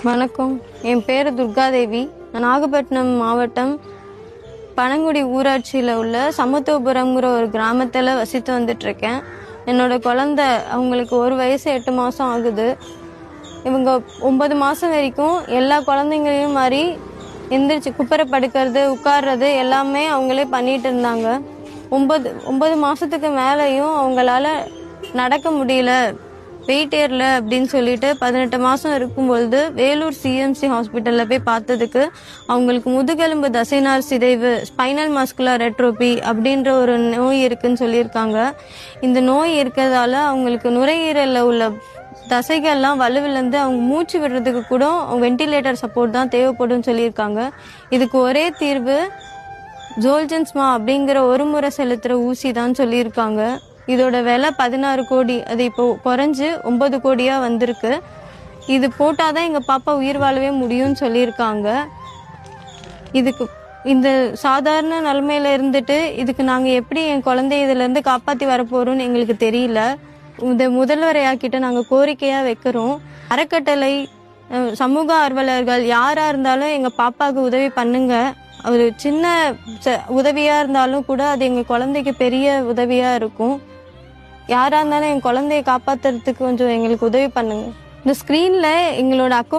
வணக்கம். என் பேர் துர்காதேவி. நான் நாகப்பட்டினம் மாவட்டம் பனங்குடி ஊராட்சியில் உள்ள சமத்துவபுரம்ங்கிற ஒரு கிராமத்தில் வசித்து வந்துட்டுருக்கேன். என்னோட குழந்த அவங்களுக்கு 1 வயசு 8 மாதம் ஆகுது. இவங்க 9 மாதம் வரைக்கும் எல்லா குழந்தைங்களையும் மாதிரி எந்திரிச்சு குப்பரை படுக்கிறது, உட்கார்றது எல்லாமே அவங்களே பண்ணிட்டு இருந்தாங்க. 9 மாதத்துக்கு மேலேயும் அவங்களால நடக்க முடியல, வெயிட் ஏறல அப்படின்னு சொல்லிட்டு 18 மாதம் இருக்கும்பொழுது வேலூர் சிஎம்சி ஹாஸ்பிட்டலில் போய் பார்த்ததுக்கு அவங்களுக்கு முதுகெலும்பு தசைநார் சிதைவு, ஸ்பைனல் மஸ்குலர் அட்ரோபி அப்படின்ற ஒரு நோய் இருக்குன்னு சொல்லியிருக்காங்க. இந்த நோய் இருக்கிறதால அவங்களுக்கு நுரையீரலில் உள்ள தசைகள்லாம் வலுவிழந்து அவங்க மூச்சு விடுறதுக்கு கூட வென்டிலேட்டர் சப்போர்ட் தான் தேவைப்படும் சொல்லியிருக்காங்க. இதுக்கு ஒரே தீர்வு ஜோல்ஜன்ஸ்மா அப்படிங்கிற ஒரு முறை செலுத்துகிற ஊசி தான் சொல்லியிருக்காங்க. இதோட விலை 16 கோடி. அது இப்போ குறைஞ்சு 9 கோடியாக வந்திருக்கு. இது போட்டால் தான் எங்கள் பாப்பா உயிர் வாழவே முடியும்னு சொல்லியிருக்காங்க. இதுக்கு இந்த சாதாரண நிலைமையில இருந்துட்டு இதுக்கு நாங்கள் எப்படி என் குழந்தைய இதுலேருந்து காப்பாற்றி வரப்போகிறோம்னு எங்களுக்கு தெரியல. இந்த முதல்வரையாக்கிட்ட நாங்கள் கோரிக்கையாக வைக்கிறோம். அறக்கட்டளை, சமூக ஆர்வலர்கள் யாராக இருந்தாலும் எங்கள் பாப்பாவுக்கு உதவி பண்ணுங்க. ஒரு சின்ன உதவியாக இருந்தாலும் கூட அது எங்கள் குழந்தைக்கு பெரிய உதவியாக இருக்கும். யாராக இருந்தாலும் என் குழந்தைய காப்பாற்றுறதுக்கு கொஞ்சம் எங்களுக்கு உதவி பண்ணுங்க. இந்த ஸ்க்ரீனில் எங்களோட அக்கௌண்ட்